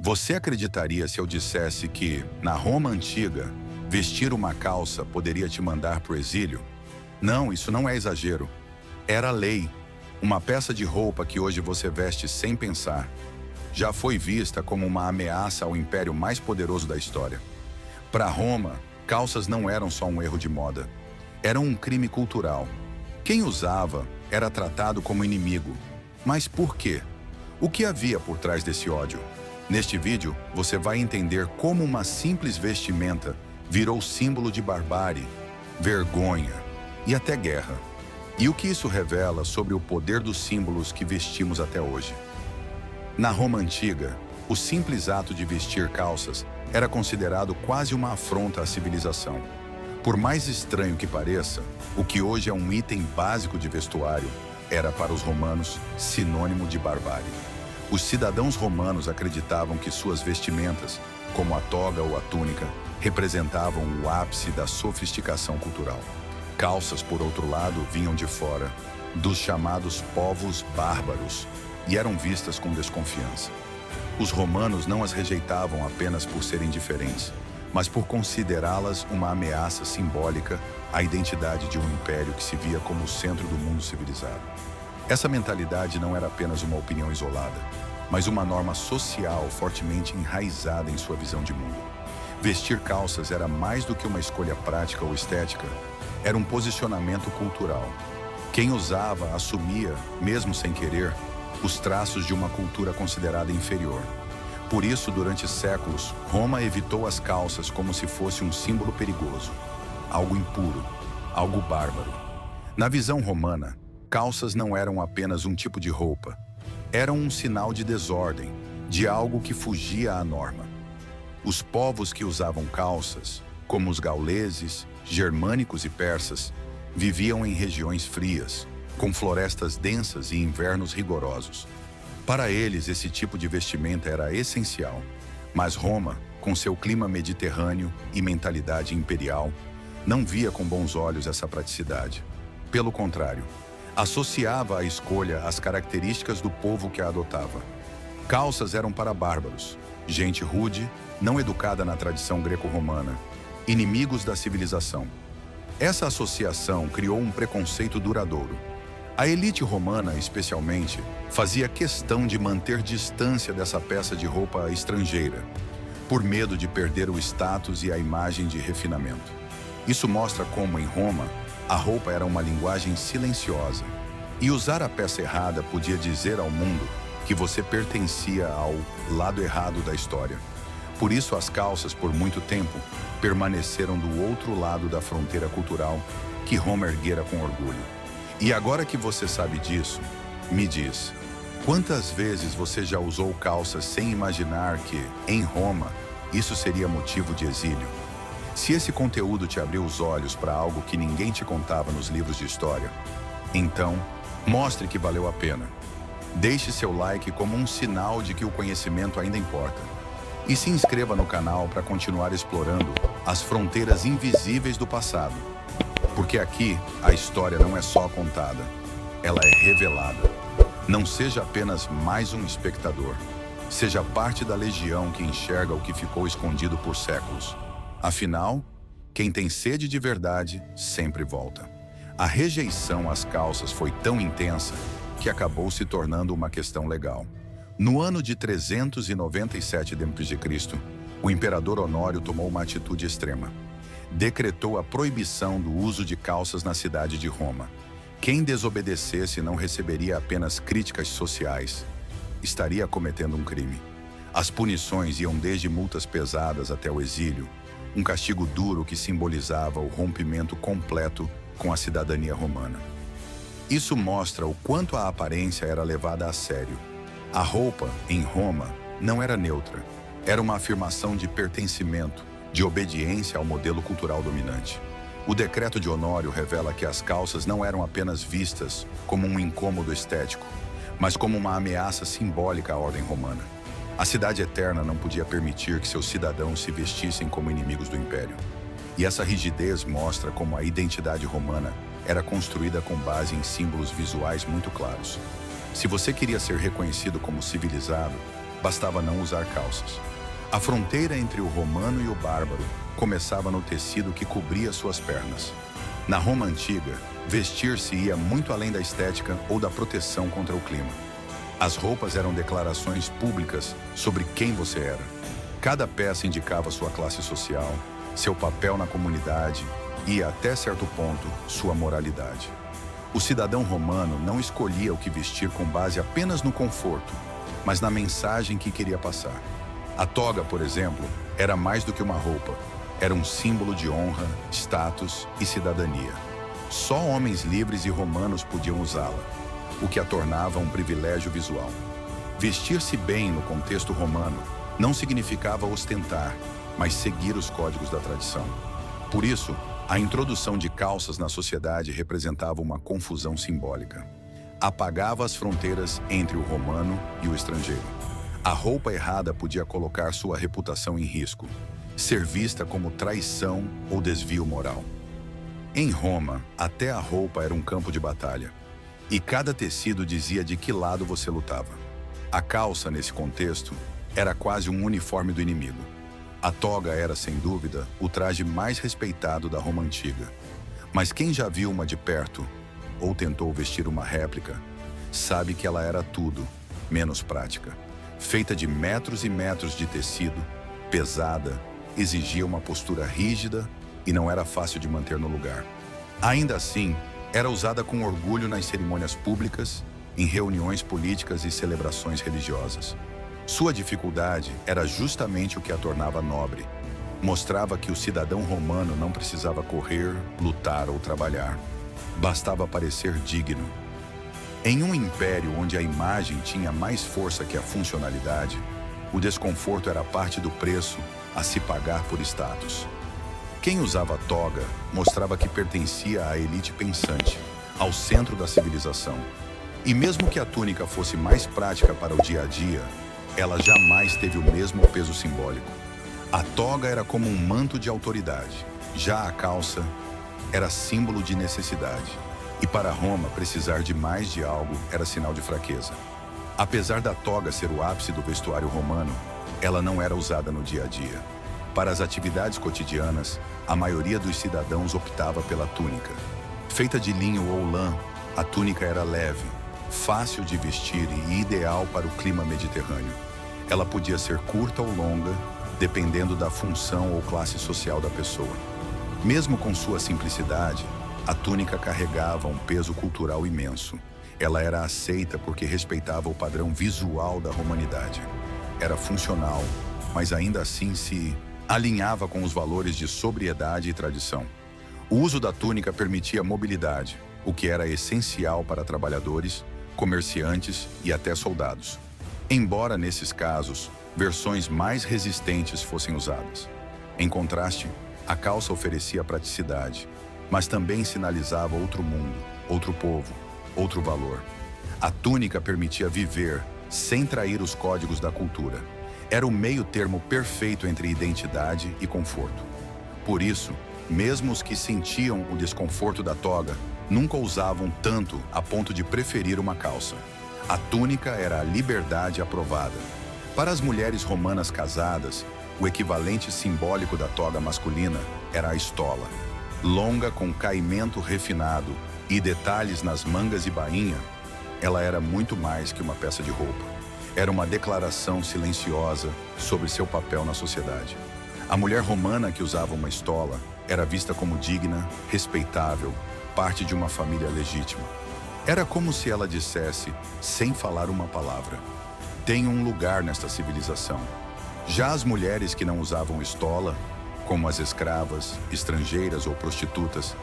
Você acreditaria se eu dissesse que, na Roma antiga, vestir uma calça poderia te mandar para o exílio? Não, isso não é exagero. Era lei. Uma peça de roupa que hoje você veste sem pensar já foi vista como uma ameaça ao império mais poderoso da história. Para Roma, calças não eram só um erro de moda. Eram um crime cultural. Quem usava era tratado como inimigo. Mas por quê? O que havia por trás desse ódio? Neste vídeo, você vai entender como uma simples vestimenta virou símbolo de barbárie, vergonha e até guerra. E o que isso revela sobre o poder dos símbolos que vestimos até hoje. Na Roma antiga, o simples ato de vestir calças era considerado quase uma afronta à civilização. Por mais estranho que pareça, o que hoje é um item básico de vestuário era para os romanos sinônimo de barbárie. Os cidadãos romanos acreditavam que suas vestimentas, como a toga ou a túnica, representavam o ápice da sofisticação cultural. Calças, por outro lado, vinham de fora, dos chamados povos bárbaros, e eram vistas com desconfiança. Os romanos não as rejeitavam apenas por serem diferentes, mas por considerá-las uma ameaça simbólica à identidade de um império que se via como o centro do mundo civilizado. Essa mentalidade não era apenas uma opinião isolada, mas uma norma social fortemente enraizada em sua visão de mundo. Vestir calças era mais do que uma escolha prática ou estética, era um posicionamento cultural. Quem usava assumia, mesmo sem querer, os traços de uma cultura considerada inferior. Por isso, durante séculos, Roma evitou as calças como se fosse um símbolo perigoso, algo impuro, algo bárbaro. Na visão romana, calças não eram apenas um tipo de roupa, eram um sinal de desordem, de algo que fugia à norma. Os povos que usavam calças, como os gauleses, germânicos e persas, viviam em regiões frias, com florestas densas e invernos rigorosos. Para eles, esse tipo de vestimenta era essencial, mas Roma, com seu clima mediterrâneo e mentalidade imperial, não via com bons olhos essa praticidade. Pelo contrário, associava a escolha às características do povo que a adotava. Calças eram para bárbaros, gente rude, não educada na tradição greco-romana, inimigos da civilização. Essa associação criou um preconceito duradouro. A elite romana, especialmente, fazia questão de manter distância dessa peça de roupa estrangeira, por medo de perder o status e a imagem de refinamento. Isso mostra como, em Roma, a roupa era uma linguagem silenciosa, e usar a peça errada podia dizer ao mundo que você pertencia ao lado errado da história. Por isso, as calças, por muito tempo, permaneceram do outro lado da fronteira cultural que Roma erguera com orgulho. E agora que você sabe disso, me diz, quantas vezes você já usou calças sem imaginar que, em Roma, isso seria motivo de exílio? Se esse conteúdo te abriu os olhos para algo que ninguém te contava nos livros de história, então, mostre que valeu a pena. Deixe seu like como um sinal de que o conhecimento ainda importa. E se inscreva no canal para continuar explorando as fronteiras invisíveis do passado. Porque aqui, a história não é só contada, ela é revelada. Não seja apenas mais um espectador. Seja parte da legião que enxerga o que ficou escondido por séculos. Afinal, quem tem sede de verdade sempre volta. A rejeição às calças foi tão intensa que acabou se tornando uma questão legal. No ano de 397 d.C., o imperador Honório tomou uma atitude extrema. Decretou a proibição do uso de calças na cidade de Roma. Quem desobedecesse não receberia apenas críticas sociais, estaria cometendo um crime. As punições iam desde multas pesadas até o exílio, um castigo duro que simbolizava o rompimento completo com a cidadania romana. Isso mostra o quanto a aparência era levada a sério. A roupa, em Roma, não era neutra. Era uma afirmação de pertencimento, de obediência ao modelo cultural dominante. O decreto de Honório revela que as calças não eram apenas vistas como um incômodo estético, mas como uma ameaça simbólica à ordem romana. A cidade eterna não podia permitir que seus cidadãos se vestissem como inimigos do império. E essa rigidez mostra como a identidade romana era construída com base em símbolos visuais muito claros. Se você queria ser reconhecido como civilizado, bastava não usar calças. A fronteira entre o romano e o bárbaro começava no tecido que cobria suas pernas. Na Roma antiga, vestir-se ia muito além da estética ou da proteção contra o clima. As roupas eram declarações públicas sobre quem você era. Cada peça indicava sua classe social, seu papel na comunidade e, até certo ponto, sua moralidade. O cidadão romano não escolhia o que vestir com base apenas no conforto, mas na mensagem que queria passar. A toga, por exemplo, era mais do que uma roupa. Era um símbolo de honra, status e cidadania. Só homens livres e romanos podiam usá-la, o que a tornava um privilégio visual. Vestir-se bem no contexto romano não significava ostentar, mas seguir os códigos da tradição. Por isso, a introdução de calças na sociedade representava uma confusão simbólica. Apagava as fronteiras entre o romano e o estrangeiro. A roupa errada podia colocar sua reputação em risco, ser vista como traição ou desvio moral. Em Roma, até a roupa era um campo de batalha, e cada tecido dizia de que lado você lutava. A calça, nesse contexto, era quase um uniforme do inimigo. A toga era, sem dúvida, o traje mais respeitado da Roma antiga. Mas quem já viu uma de perto, ou tentou vestir uma réplica, sabe que ela era tudo, menos prática. Feita de metros e metros de tecido, pesada, exigia uma postura rígida e não era fácil de manter no lugar. Ainda assim, era usada com orgulho nas cerimônias públicas, em reuniões políticas e celebrações religiosas. Sua dificuldade era justamente o que a tornava nobre. Mostrava que o cidadão romano não precisava correr, lutar ou trabalhar. Bastava parecer digno. Em um império onde a imagem tinha mais força que a funcionalidade, o desconforto era parte do preço a se pagar por status. Quem usava toga mostrava que pertencia à elite pensante, ao centro da civilização. E mesmo que a túnica fosse mais prática para o dia a dia, ela jamais teve o mesmo peso simbólico. A toga era como um manto de autoridade, já a calça era símbolo de necessidade. E para Roma, precisar de mais de algo era sinal de fraqueza. Apesar da toga ser o ápice do vestuário romano, ela não era usada no dia a dia. Para as atividades cotidianas, a maioria dos cidadãos optava pela túnica. Feita de linho ou lã, a túnica era leve, fácil de vestir e ideal para o clima mediterrâneo. Ela podia ser curta ou longa, dependendo da função ou classe social da pessoa. Mesmo com sua simplicidade, a túnica carregava um peso cultural imenso. Ela era aceita porque respeitava o padrão visual da romanidade. Era funcional, mas ainda assim se alinhava com os valores de sobriedade e tradição. O uso da túnica permitia mobilidade, o que era essencial para trabalhadores, comerciantes e até soldados. Embora, nesses casos, versões mais resistentes fossem usadas. Em contraste, a calça oferecia praticidade, mas também sinalizava outro mundo, outro povo, outro valor. A túnica permitia viver sem trair os códigos da cultura. Era o meio-termo perfeito entre identidade e conforto. Por isso, mesmo os que sentiam o desconforto da toga nunca usavam tanto a ponto de preferir uma calça. A túnica era a liberdade aprovada. Para as mulheres romanas casadas, o equivalente simbólico da toga masculina era a estola. Longa com caimento refinado e detalhes nas mangas e bainha, ela era muito mais que uma peça de roupa. Era uma declaração silenciosa sobre seu papel na sociedade. A mulher romana que usava uma estola era vista como digna, respeitável, parte de uma família legítima. Era como se ela dissesse, sem falar uma palavra: tenho um lugar nesta civilização. Já as mulheres que não usavam estola, como as escravas, estrangeiras ou prostitutas,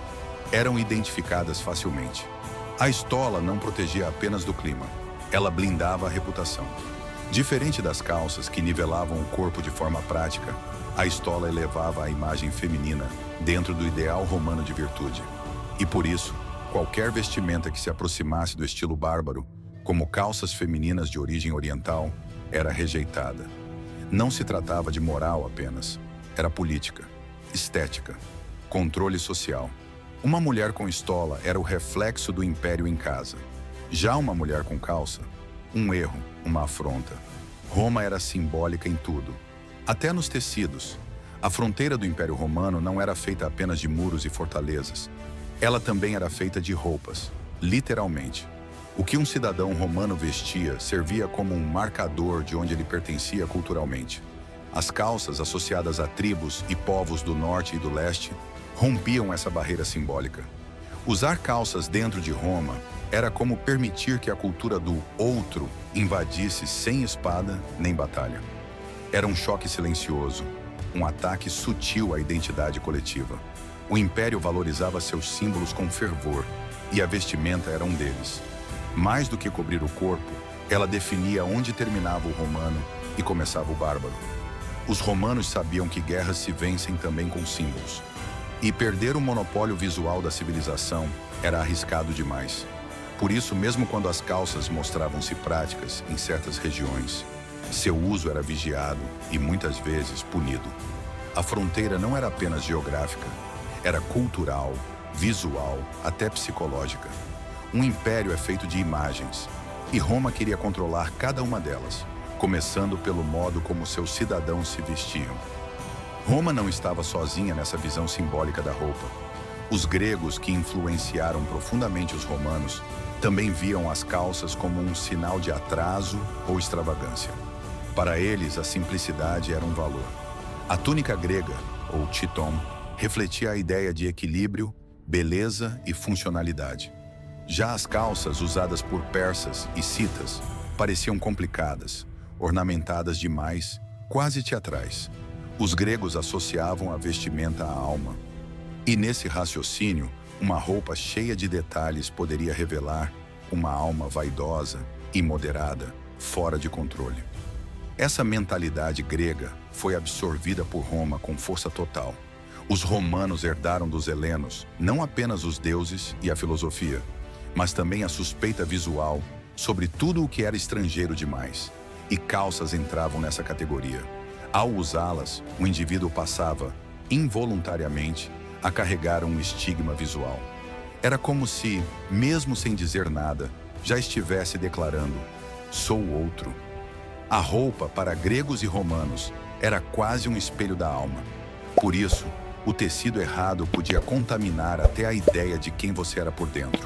eram identificadas facilmente. A estola não protegia apenas do clima, ela blindava a reputação. Diferente das calças que nivelavam o corpo de forma prática, a estola elevava a imagem feminina dentro do ideal romano de virtude. E por isso, qualquer vestimenta que se aproximasse do estilo bárbaro, como calças femininas de origem oriental, era rejeitada. Não se tratava de moral apenas, era política, estética, controle social. Uma mulher com estola era o reflexo do império em casa. Já uma mulher com calça, um erro, uma afronta. Roma era simbólica em tudo, até nos tecidos. A fronteira do Império Romano não era feita apenas de muros e fortalezas. Ela também era feita de roupas, literalmente. O que um cidadão romano vestia servia como um marcador de onde ele pertencia culturalmente. As calças associadas a tribos e povos do norte e do leste rompiam essa barreira simbólica. Usar calças dentro de Roma era como permitir que a cultura do outro invadisse sem espada nem batalha. Era um choque silencioso, um ataque sutil à identidade coletiva. O império valorizava seus símbolos com fervor, e a vestimenta era um deles. Mais do que cobrir o corpo, ela definia onde terminava o romano e começava o bárbaro. Os romanos sabiam que guerras se vencem também com símbolos. E perder o monopólio visual da civilização era arriscado demais. Por isso, mesmo quando as calças mostravam-se práticas em certas regiões, seu uso era vigiado e muitas vezes punido. A fronteira não era apenas geográfica, era cultural, visual, até psicológica. Um império é feito de imagens, e Roma queria controlar cada uma delas, começando pelo modo como seus cidadãos se vestiam. Roma não estava sozinha nessa visão simbólica da roupa. Os gregos, que influenciaram profundamente os romanos, também viam as calças como um sinal de atraso ou extravagância. Para eles, a simplicidade era um valor. A túnica grega, ou chiton, refletia a ideia de equilíbrio, beleza e funcionalidade. Já as calças usadas por persas e citas pareciam complicadas, ornamentadas demais, quase teatrais. Os gregos associavam a vestimenta à alma. E nesse raciocínio, uma roupa cheia de detalhes poderia revelar uma alma vaidosa, imoderada, fora de controle. Essa mentalidade grega foi absorvida por Roma com força total. Os romanos herdaram dos helenos não apenas os deuses e a filosofia, mas também a suspeita visual sobre tudo o que era estrangeiro demais. E calças entravam nessa categoria. Ao usá-las, o indivíduo passava, involuntariamente, a carregar um estigma visual. Era como se, mesmo sem dizer nada, já estivesse declarando: sou outro. A roupa, para gregos e romanos, era quase um espelho da alma. Por isso, o tecido errado podia contaminar até a ideia de quem você era por dentro.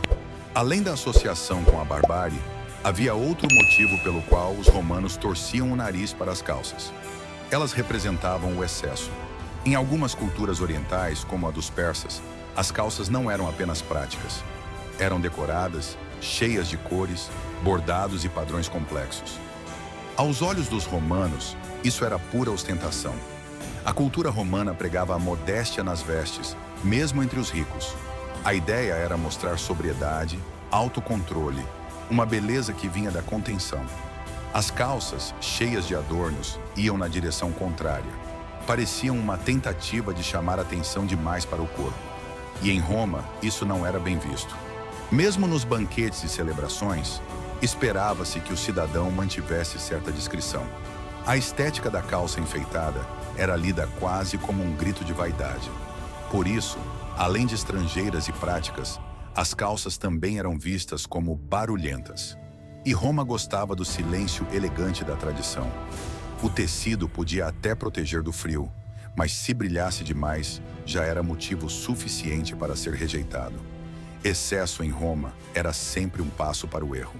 Além da associação com a barbárie, havia outro motivo pelo qual os romanos torciam o nariz para as calças. Elas representavam o excesso. Em algumas culturas orientais, como a dos persas, as calças não eram apenas práticas. Eram decoradas, cheias de cores, bordados e padrões complexos. Aos olhos dos romanos, isso era pura ostentação. A cultura romana pregava a modéstia nas vestes, mesmo entre os ricos. A ideia era mostrar sobriedade, autocontrole, uma beleza que vinha da contenção. As calças, cheias de adornos, iam na direção contrária. Pareciam uma tentativa de chamar atenção demais para o corpo. E em Roma, isso não era bem visto. Mesmo nos banquetes e celebrações, esperava-se que o cidadão mantivesse certa discrição. A estética da calça enfeitada era lida quase como um grito de vaidade. Por isso, além de estrangeiras e práticas, as calças também eram vistas como barulhentas. E Roma gostava do silêncio elegante da tradição. O tecido podia até proteger do frio, mas se brilhasse demais, já era motivo suficiente para ser rejeitado. Excesso em Roma era sempre um passo para o erro.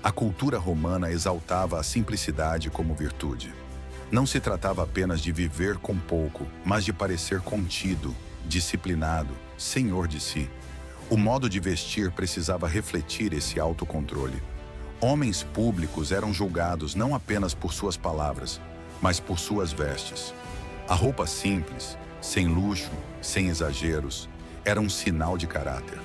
A cultura romana exaltava a simplicidade como virtude. Não se tratava apenas de viver com pouco, mas de parecer contido, disciplinado, senhor de si. O modo de vestir precisava refletir esse autocontrole. Homens públicos eram julgados não apenas por suas palavras, mas por suas vestes. A roupa simples, sem luxo, sem exageros, era um sinal de caráter.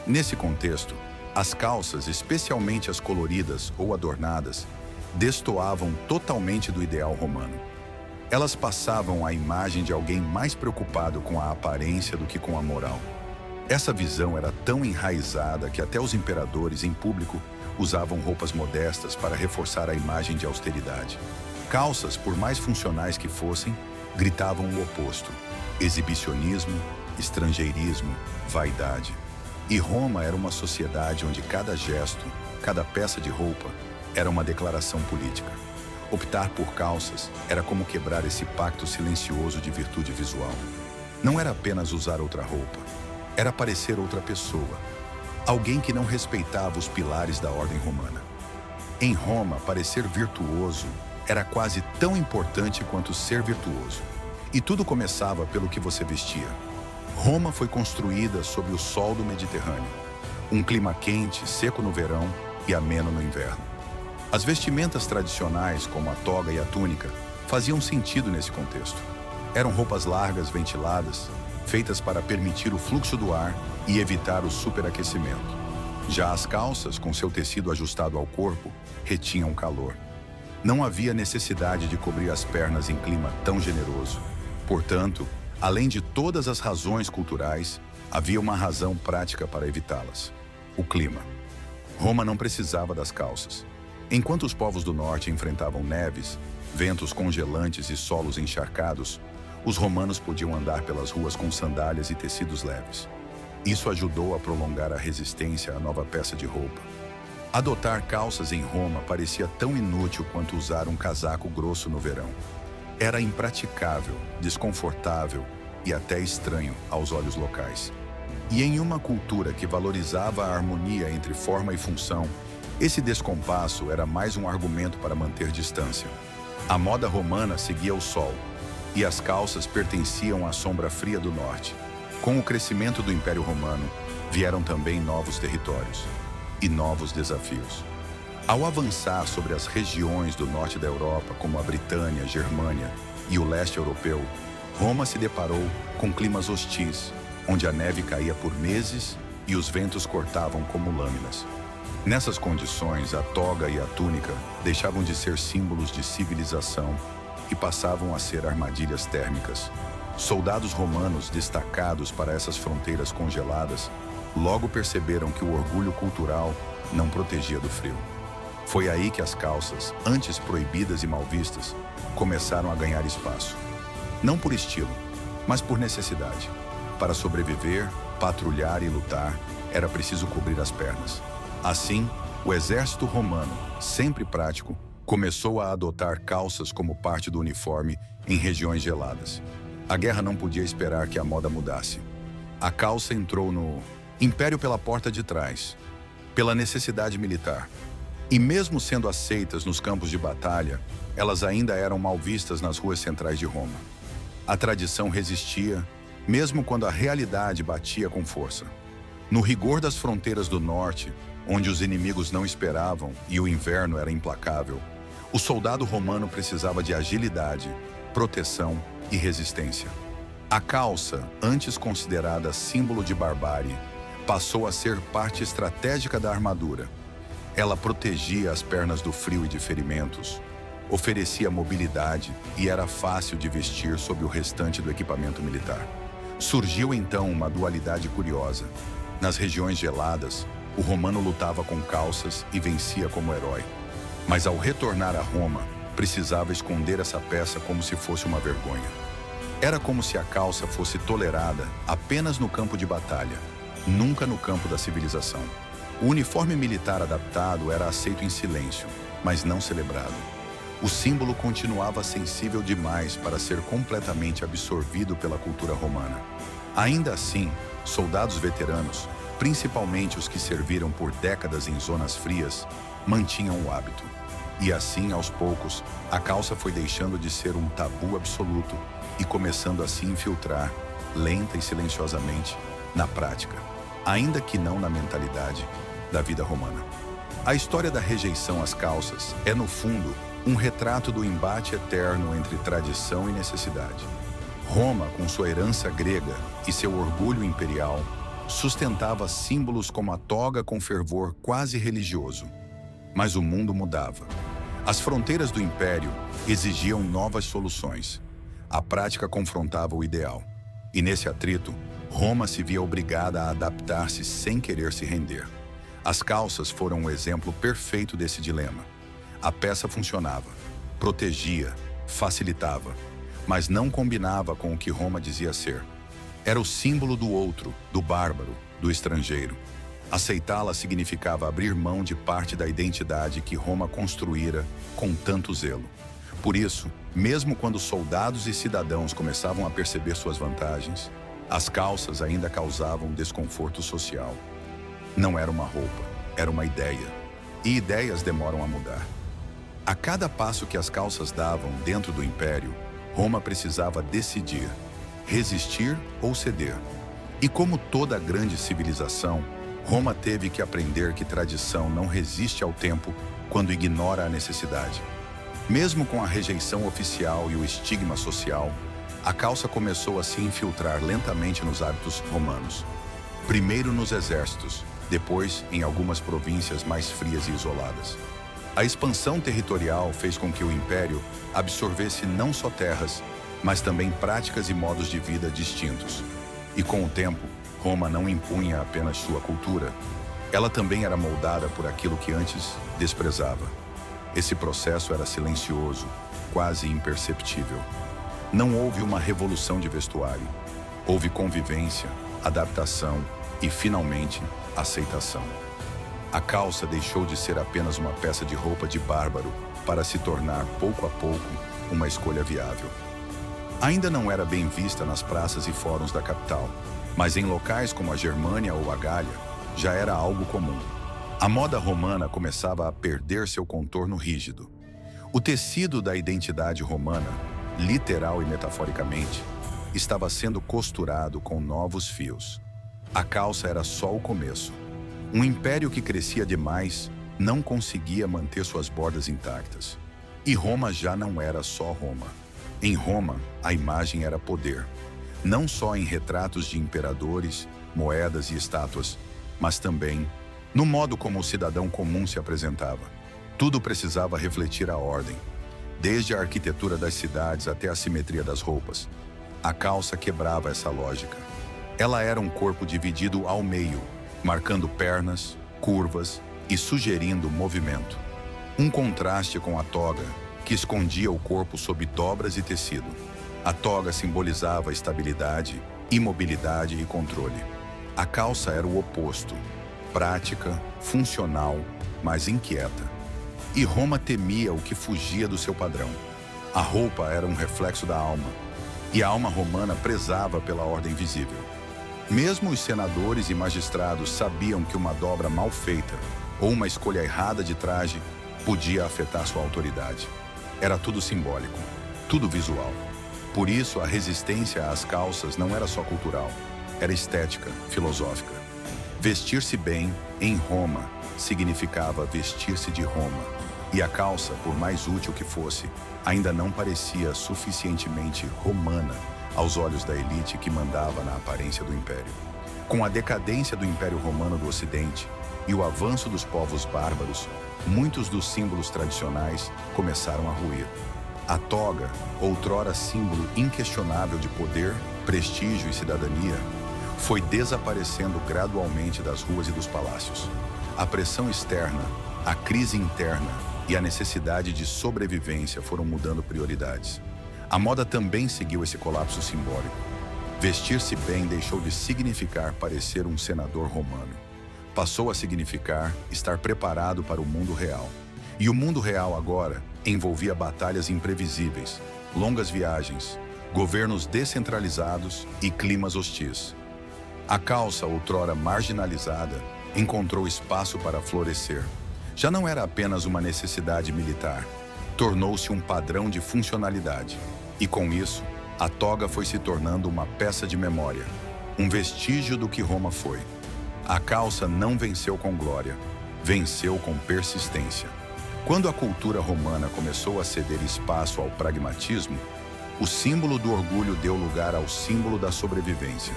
Nesse contexto, as calças, especialmente as coloridas ou adornadas, destoavam totalmente do ideal romano. Elas passavam a imagem de alguém mais preocupado com a aparência do que com a moral. Essa visão era tão enraizada que até os imperadores em público usavam roupas modestas para reforçar a imagem de austeridade. Calças, por mais funcionais que fossem, gritavam o oposto: exibicionismo, estrangeirismo, vaidade. E Roma era uma sociedade onde cada gesto, cada peça de roupa, era uma declaração política. Optar por calças era como quebrar esse pacto silencioso de virtude visual. Não era apenas usar outra roupa, era parecer outra pessoa, alguém que não respeitava os pilares da ordem romana. Em Roma, parecer virtuoso era quase tão importante quanto ser virtuoso. E tudo começava pelo que você vestia. Roma foi construída sob o sol do Mediterrâneo, um clima quente, seco no verão e ameno no inverno. As vestimentas tradicionais, como a toga e a túnica, faziam sentido nesse contexto. Eram roupas largas, ventiladas, feitas para permitir o fluxo do ar e evitar o superaquecimento. Já as calças, com seu tecido ajustado ao corpo, retinham calor. Não havia necessidade de cobrir as pernas em clima tão generoso. Portanto, além de todas as razões culturais, havia uma razão prática para evitá-las: o clima. Roma não precisava das calças. Enquanto os povos do norte enfrentavam neves, ventos congelantes e solos encharcados, os romanos podiam andar pelas ruas com sandálias e tecidos leves. Isso ajudou a prolongar a resistência à nova peça de roupa. Adotar calças em Roma parecia tão inútil quanto usar um casaco grosso no verão. Era impraticável, desconfortável e até estranho aos olhos locais. E em uma cultura que valorizava a harmonia entre forma e função, esse descompasso era mais um argumento para manter distância. A moda romana seguia o sol, e as calças pertenciam à sombra fria do norte. Com o crescimento do Império Romano, vieram também novos territórios e novos desafios. Ao avançar sobre as regiões do norte da Europa, como a Britânia, Germânia e o leste europeu, Roma se deparou com climas hostis, onde a neve caía por meses e os ventos cortavam como lâminas. Nessas condições, a toga e a túnica deixavam de ser símbolos de civilização e passavam a ser armadilhas térmicas. Soldados romanos destacados para essas fronteiras congeladas logo perceberam que o orgulho cultural não protegia do frio. Foi aí que as calças, antes proibidas e mal vistas, começaram a ganhar espaço. Não por estilo, mas por necessidade. Para sobreviver, patrulhar e lutar, era preciso cobrir as pernas. Assim, o exército romano, sempre prático, começou a adotar calças como parte do uniforme em regiões geladas. A guerra não podia esperar que a moda mudasse. A calça entrou no império pela porta de trás, pela necessidade militar. E mesmo sendo aceitas nos campos de batalha, elas ainda eram mal vistas nas ruas centrais de Roma. A tradição resistia, mesmo quando a realidade batia com força. No rigor das fronteiras do norte, onde os inimigos não esperavam e o inverno era implacável, o soldado romano precisava de agilidade, proteção e resistência. A calça, antes considerada símbolo de barbárie, passou a ser parte estratégica da armadura. Ela protegia as pernas do frio e de ferimentos, oferecia mobilidade e era fácil de vestir sob o restante do equipamento militar. Surgiu então uma dualidade curiosa. Nas regiões geladas, o romano lutava com calças e vencia como herói. Mas ao retornar a Roma, precisava esconder essa peça como se fosse uma vergonha. Era como se a calça fosse tolerada apenas no campo de batalha, nunca no campo da civilização. O uniforme militar adaptado era aceito em silêncio, mas não celebrado. O símbolo continuava sensível demais para ser completamente absorvido pela cultura romana. Ainda assim, soldados veteranos, principalmente os que serviram por décadas em zonas frias, mantinham o hábito. E assim, aos poucos, a calça foi deixando de ser um tabu absoluto e começando a se infiltrar, lenta e silenciosamente, na prática, ainda que não na mentalidade, da vida romana. A história da rejeição às calças é, no fundo, um retrato do embate eterno entre tradição e necessidade. Roma, com sua herança grega e seu orgulho imperial, sustentava símbolos como a toga com fervor quase religioso. Mas o mundo mudava. As fronteiras do império exigiam novas soluções. A prática confrontava o ideal. E nesse atrito, Roma se via obrigada a adaptar-se sem querer se render. As calças foram um exemplo perfeito desse dilema. A peça funcionava, protegia, facilitava, mas não combinava com o que Roma dizia ser. Era o símbolo do outro, do bárbaro, do estrangeiro. Aceitá-la significava abrir mão de parte da identidade que Roma construíra com tanto zelo. Por isso, mesmo quando soldados e cidadãos começavam a perceber suas vantagens, as calças ainda causavam desconforto social. Não era uma roupa, era uma ideia. E ideias demoram a mudar. A cada passo que as calças davam dentro do império, Roma precisava decidir, resistir ou ceder. E como toda grande civilização, Roma teve que aprender que tradição não resiste ao tempo quando ignora a necessidade. Mesmo com a rejeição oficial e o estigma social, a calça começou a se infiltrar lentamente nos hábitos romanos. Primeiro nos exércitos, depois em algumas províncias mais frias e isoladas. A expansão territorial fez com que o império absorvesse não só terras, mas também práticas e modos de vida distintos. E com o tempo, Roma não impunha apenas sua cultura, ela também era moldada por aquilo que antes desprezava. Esse processo era silencioso, quase imperceptível. Não houve uma revolução de vestuário. Houve convivência, adaptação e, finalmente, aceitação. A calça deixou de ser apenas uma peça de roupa de bárbaro para se tornar, pouco a pouco, uma escolha viável. Ainda não era bem vista nas praças e fóruns da capital, mas em locais como a Germânia ou a Gália, já era algo comum. A moda romana começava a perder seu contorno rígido. O tecido da identidade romana, literal e metaforicamente, estava sendo costurado com novos fios. A calça era só o começo. Um império que crescia demais não conseguia manter suas bordas intactas. E Roma já não era só Roma. Em Roma, a imagem era poder. Não só em retratos de imperadores, moedas e estátuas, mas também no modo como o cidadão comum se apresentava. Tudo precisava refletir a ordem, desde a arquitetura das cidades até a simetria das roupas. A calça quebrava essa lógica. Ela era um corpo dividido ao meio, marcando pernas, curvas e sugerindo movimento. Um contraste com a toga, que escondia o corpo sob dobras e tecido. A toga simbolizava estabilidade, imobilidade e controle. A calça era o oposto, prática, funcional, mas inquieta. E Roma temia o que fugia do seu padrão. A roupa era um reflexo da alma, e a alma romana prezava pela ordem visível. Mesmo os senadores e magistrados sabiam que uma dobra mal feita ou uma escolha errada de traje podia afetar sua autoridade. Era tudo simbólico, tudo visual. Por isso, a resistência às calças não era só cultural, era estética, filosófica. Vestir-se bem, em Roma, significava vestir-se de Roma. E a calça, por mais útil que fosse, ainda não parecia suficientemente romana aos olhos da elite que mandava na aparência do império. Com a decadência do Império Romano do Ocidente e o avanço dos povos bárbaros, muitos dos símbolos tradicionais começaram a ruir. A toga, outrora símbolo inquestionável de poder, prestígio e cidadania, foi desaparecendo gradualmente das ruas e dos palácios. A pressão externa, a crise interna e a necessidade de sobrevivência foram mudando prioridades. A moda também seguiu esse colapso simbólico. Vestir-se bem deixou de significar parecer um senador romano. Passou a significar estar preparado para o mundo real. E o mundo real agora envolvia batalhas imprevisíveis, longas viagens, governos descentralizados e climas hostis. A calça, outrora marginalizada, encontrou espaço para florescer. Já não era apenas uma necessidade militar, tornou-se um padrão de funcionalidade. E com isso, a toga foi se tornando uma peça de memória, um vestígio do que Roma foi. A calça não venceu com glória, venceu com persistência. Quando a cultura romana começou a ceder espaço ao pragmatismo, o símbolo do orgulho deu lugar ao símbolo da sobrevivência.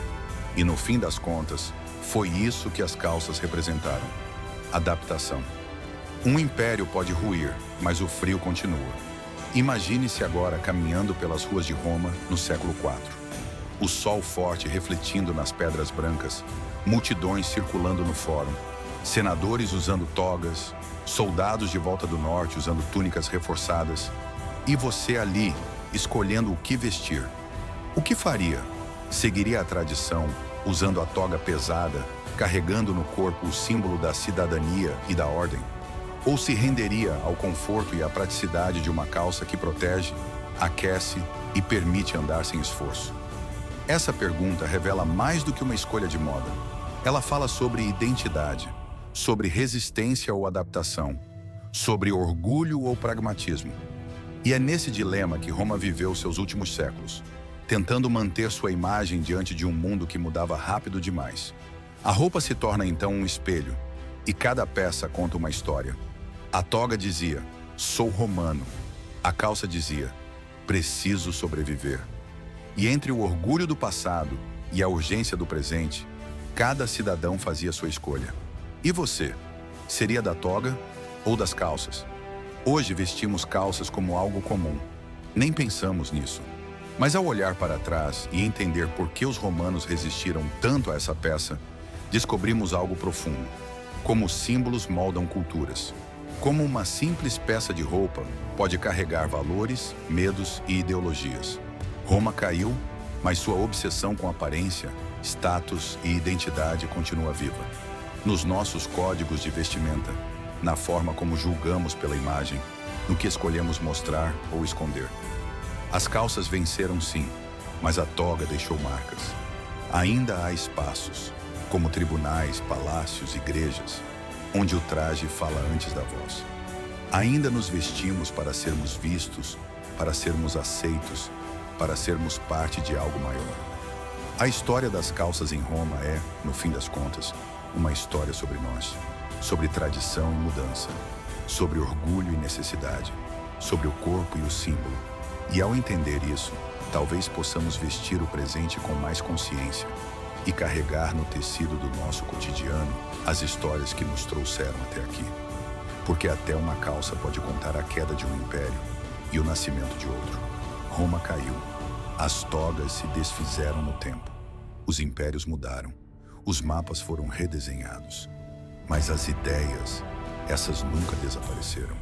E no fim das contas, foi isso que as calças representaram: adaptação. Um império pode ruir, mas o frio continua. Imagine-se agora caminhando pelas ruas de Roma no século IV. O sol forte refletindo nas pedras brancas, multidões circulando no fórum, senadores usando togas, soldados de volta do norte usando túnicas reforçadas, e você ali, escolhendo o que vestir. O que faria? Seguiria a tradição, usando a toga pesada, carregando no corpo o símbolo da cidadania e da ordem? Ou se renderia ao conforto e à praticidade de uma calça que protege, aquece e permite andar sem esforço? Essa pergunta revela mais do que uma escolha de moda. Ela fala sobre identidade, sobre resistência ou adaptação, sobre orgulho ou pragmatismo. E é nesse dilema que Roma viveu seus últimos séculos, tentando manter sua imagem diante de um mundo que mudava rápido demais. A roupa se torna então um espelho, e cada peça conta uma história. A toga dizia, sou romano. A calça dizia, preciso sobreviver. E entre o orgulho do passado e a urgência do presente, cada cidadão fazia sua escolha. E você? Seria da toga ou das calças? Hoje vestimos calças como algo comum. Nem pensamos nisso. Mas ao olhar para trás e entender por que os romanos resistiram tanto a essa peça, descobrimos algo profundo. Como os símbolos moldam culturas. Como uma simples peça de roupa pode carregar valores, medos e ideologias. Roma caiu, mas sua obsessão com aparência, status e identidade continua viva. Nos nossos códigos de vestimenta, na forma como julgamos pela imagem, no que escolhemos mostrar ou esconder. As calças venceram sim, mas a toga deixou marcas. Ainda há espaços, como tribunais, palácios, igrejas, onde o traje fala antes da voz. Ainda nos vestimos para sermos vistos, para sermos aceitos, para sermos parte de algo maior. A história das calças em Roma é, no fim das contas, uma história sobre nós, sobre tradição e mudança, sobre orgulho e necessidade, sobre o corpo e o símbolo. E ao entender isso, talvez possamos vestir o presente com mais consciência e carregar no tecido do nosso cotidiano as histórias que nos trouxeram até aqui. Porque até uma calça pode contar a queda de um império e o nascimento de outro. Roma caiu. As togas se desfizeram no tempo. Os impérios mudaram. Os mapas foram redesenhados. Mas as ideias, essas nunca desapareceram.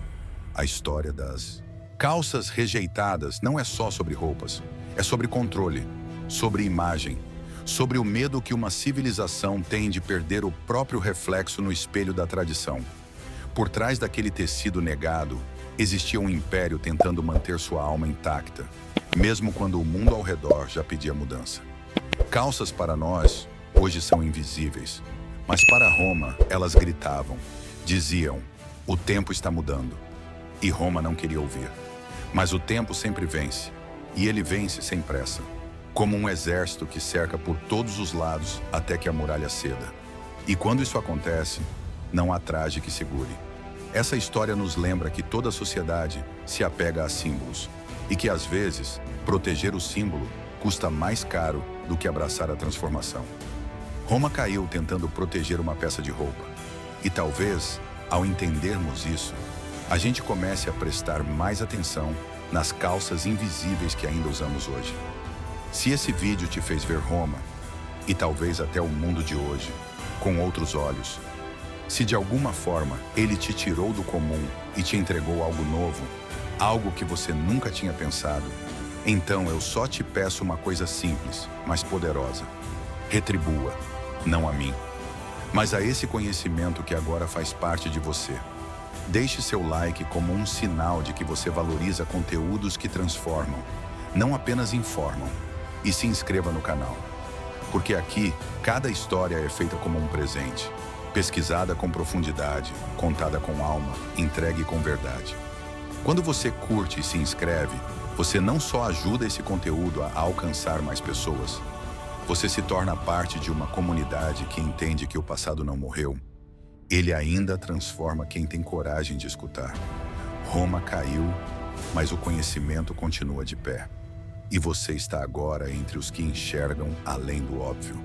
A história das calças rejeitadas não é só sobre roupas. É sobre controle, sobre imagem, sobre o medo que uma civilização tem de perder o próprio reflexo no espelho da tradição. Por trás daquele tecido negado, existia um império tentando manter sua alma intacta, mesmo quando o mundo ao redor já pedia mudança. Calças para nós, hoje são invisíveis, mas para Roma, elas gritavam, diziam, o tempo está mudando. E Roma não queria ouvir. Mas o tempo sempre vence, e ele vence sem pressa, como um exército que cerca por todos os lados até que a muralha ceda. E quando isso acontece, não há traje que segure. Essa história nos lembra que toda sociedade se apega a símbolos, e que às vezes, proteger o símbolo custa mais caro do que abraçar a transformação. Roma caiu tentando proteger uma peça de roupa. E talvez, ao entendermos isso, a gente comece a prestar mais atenção nas calças invisíveis que ainda usamos hoje. Se esse vídeo te fez ver Roma, e talvez até o mundo de hoje, com outros olhos, se de alguma forma ele te tirou do comum e te entregou algo novo, algo que você nunca tinha pensado, então eu só te peço uma coisa simples, mas poderosa. Retribua, não a mim, mas a esse conhecimento que agora faz parte de você. Deixe seu like como um sinal de que você valoriza conteúdos que transformam, não apenas informam, e se inscreva no canal. Porque aqui, cada história é feita como um presente, pesquisada com profundidade, contada com alma, entregue com verdade. Quando você curte e se inscreve, você não só ajuda esse conteúdo a alcançar mais pessoas, você se torna parte de uma comunidade que entende que o passado não morreu. Ele ainda transforma quem tem coragem de escutar. Roma caiu, mas o conhecimento continua de pé. E você está agora entre os que enxergam além do óbvio.